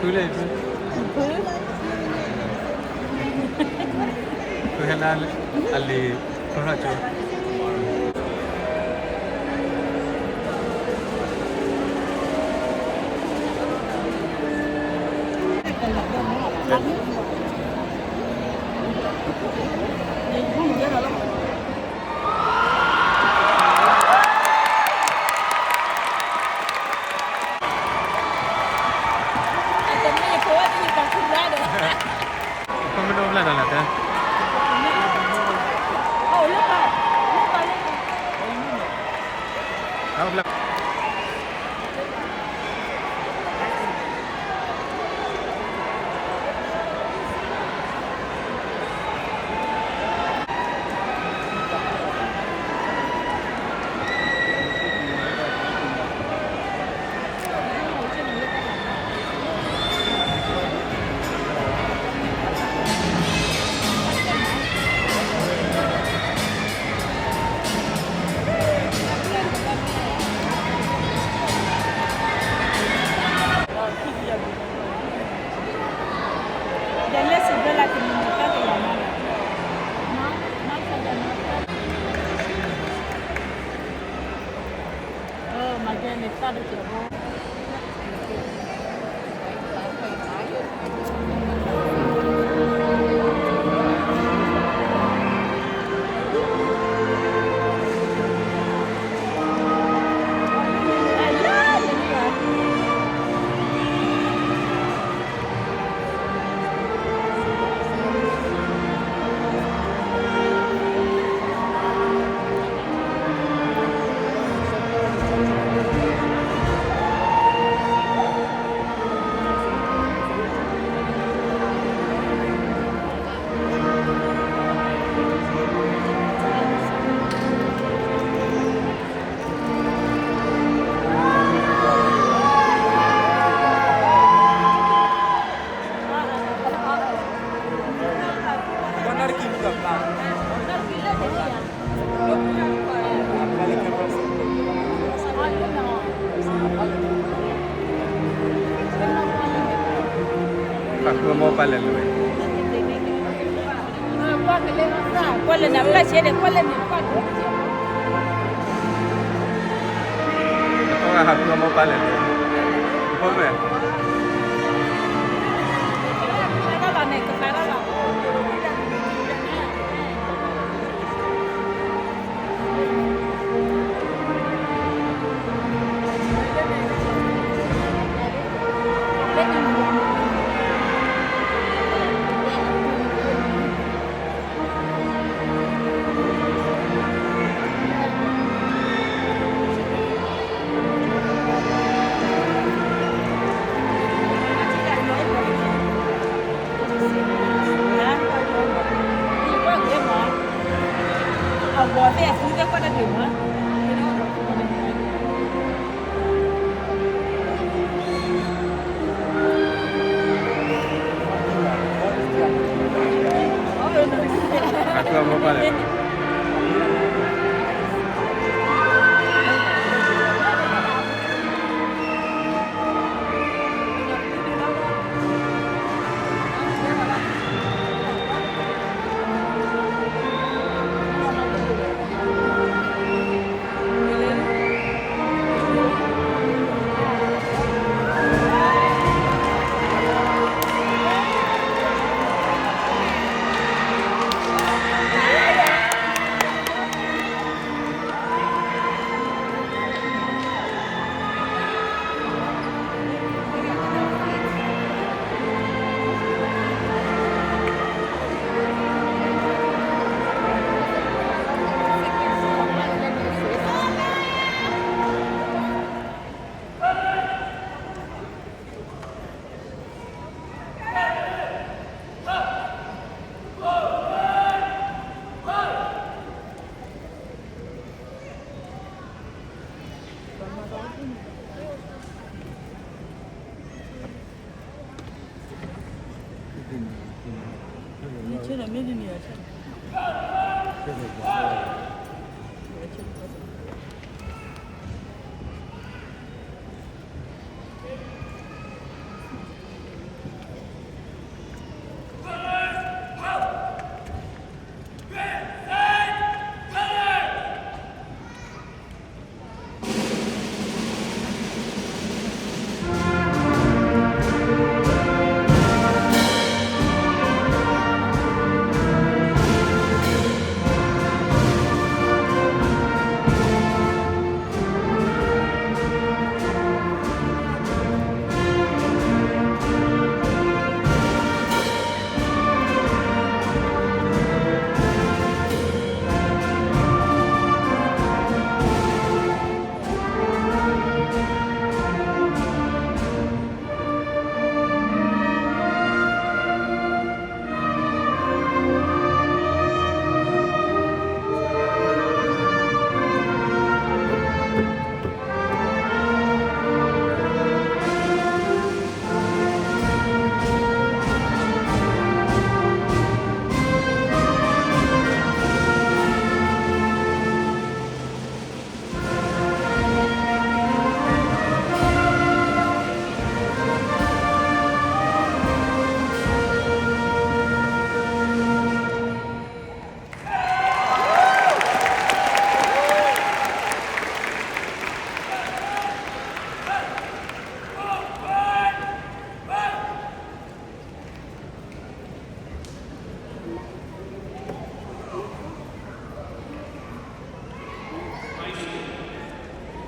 Tule tu. Tu henal ali toracho. Kau minum lah dalam tu. Kau belak. Aku mau palen lu. ¿Cuál es la playa? ¿Cuál es el parque? Aku mau palen lu. Boleh. Aku mau palen.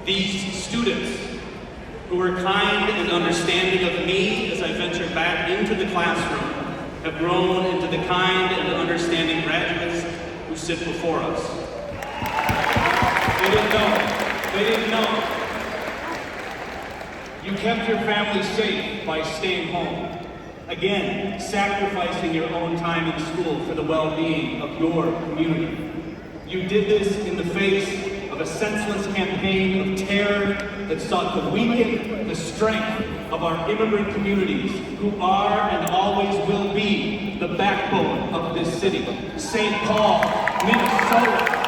These students, who were kind and understanding of me as I ventured back into the classroom, have grown into the kind and understanding graduates who sit before us. They didn't know. They didn't know. You kept your family safe by staying home. Again, sacrificing your own time in school for the well-being of your community. You did this in the face of a senseless campaign of terror that sought to weaken the strength of our immigrant communities, who are and always will be the backbone of this city. St. Paul, Minnesota.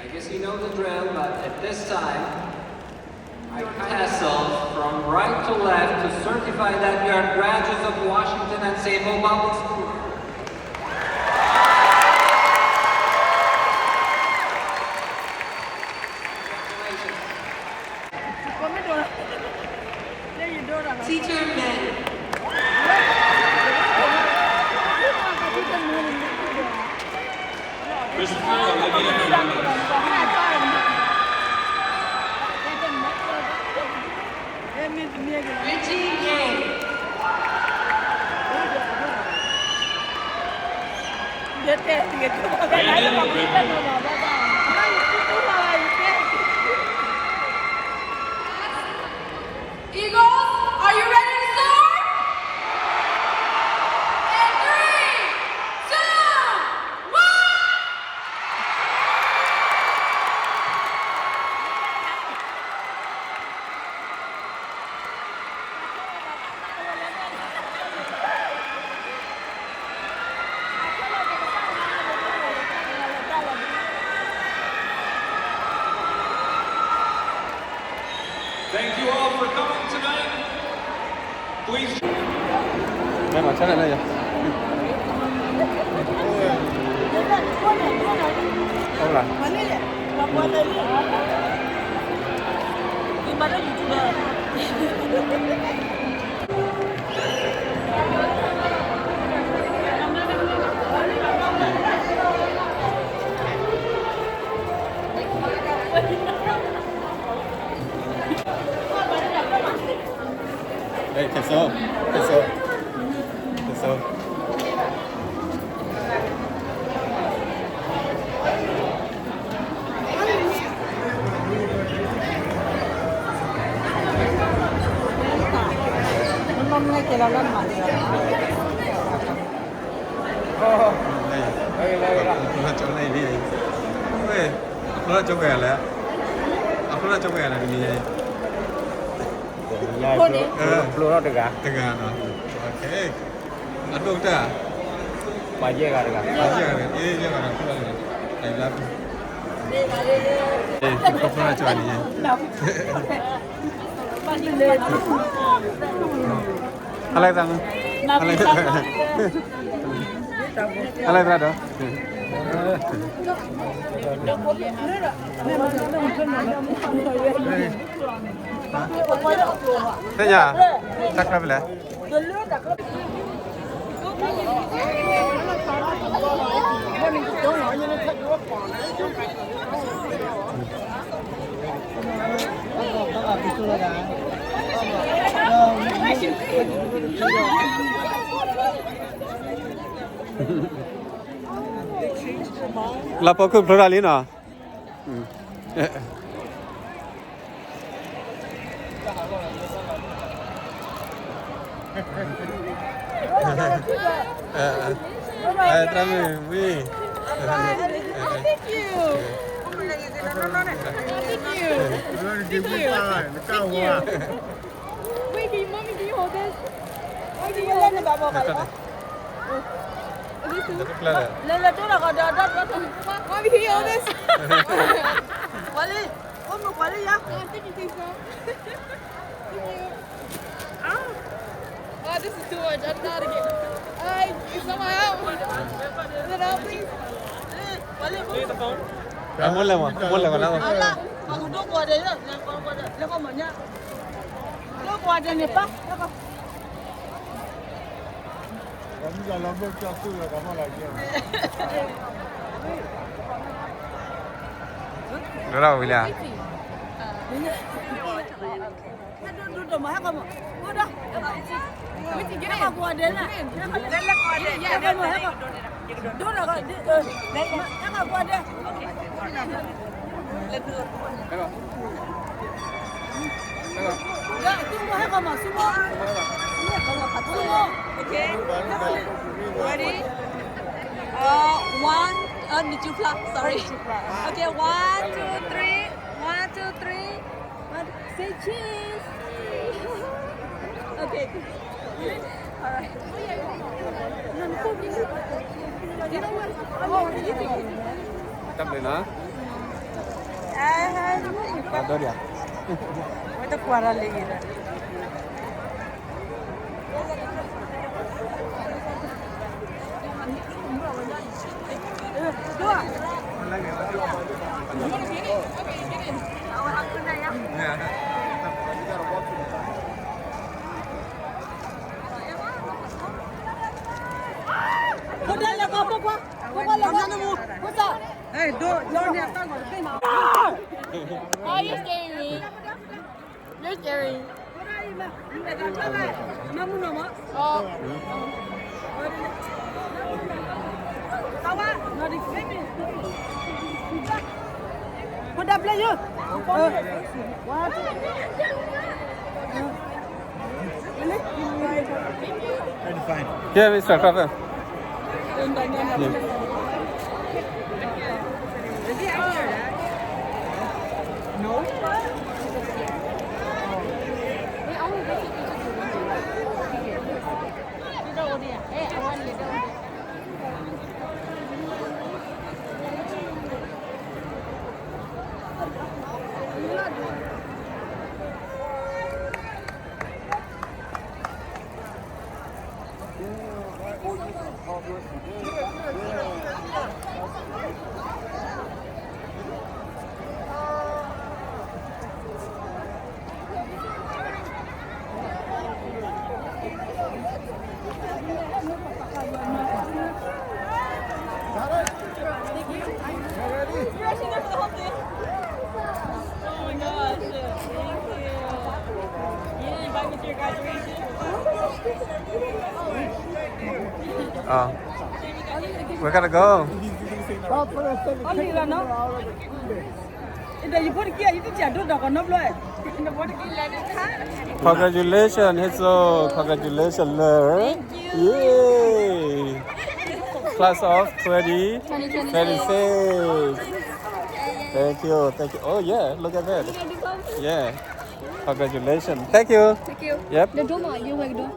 I guess you know the drill, but at this time, I castle from right to left to certify that you are graduates of Washington and St. Paul Public School. Congratulations. Teacher men. Regine Yang. Eagles, are you ready to soar? And 3, 2, 1! Thank you all for coming tonight. Please. Em ở trên này nhỉ? Không là. Đây, 됐어. 됐어. 됐어. Đây, chỗ này đi. Ê, nó là chỗ vềแล้วnó là chỗ về là gì vậy? Peluru dekat. Dengan, oke. Aduh dah. Baje kan dekat. Aja kan, ini jangan aku lagi. Ayo lah. Kita pernah coba ni. Alay tang. Alay tang ada. thế nhỉ chắc là vậy là bao nhiêu pro lý nào Trami, oui. Thank you. Wait, mommy, can you hold this? Wait, can you hold this? Lên chỗ nào còn đó. Mommy, can you hold this? Quản lý, ôm một quản lý nhá. Oh, this is too much. I'm not again. Someone help. Is it help, please? Need the phone? Muốn lên mà đâu? Mà cũng đâu qua đấy rồi, nó có mở nhá. Nó qua đây này bác. Bây giờ làm bước cho sư là cảm ơn lại kia. Nó đâu vậy là? Đồ mà hết không ạ? Mua đâu? Cái này qua đến này. Lên là qua đến. Dạ, đây mà hết không? Đúng rồi, lên là qua đây. Lên được. Dạ, sumo hết không ạ? Sumo. Okay. Ready? One. Did you flap? Sorry. Okay, 1, 2, 3. 1, 2, 3. Say cheese. Okay. All right. Tâm lên hả? Đâu đi à? Mới ta qua ra liền rồi. Có đây là có qua là ra đâu có sao? Ê, đồ nhà tao gọi cái nào? Oh, you're scaring me. You're scary. Nó muốn nào mà? Tao á, nó đi xem đi. Có đập lên chưa? Quá. Yeah, Mr. Crawford. We gotta go. Only là nó. Đây you put kia, you chỉ đốt đó còn nấp lại. Nó put kia là nó khác. Congratulations, Hitso. Congratulations, Lur. Yay! Class of 2026. Thank you. Oh yeah, look at that. Yeah. Congratulations. Thank you. Thank you. Yep. The door, you will do.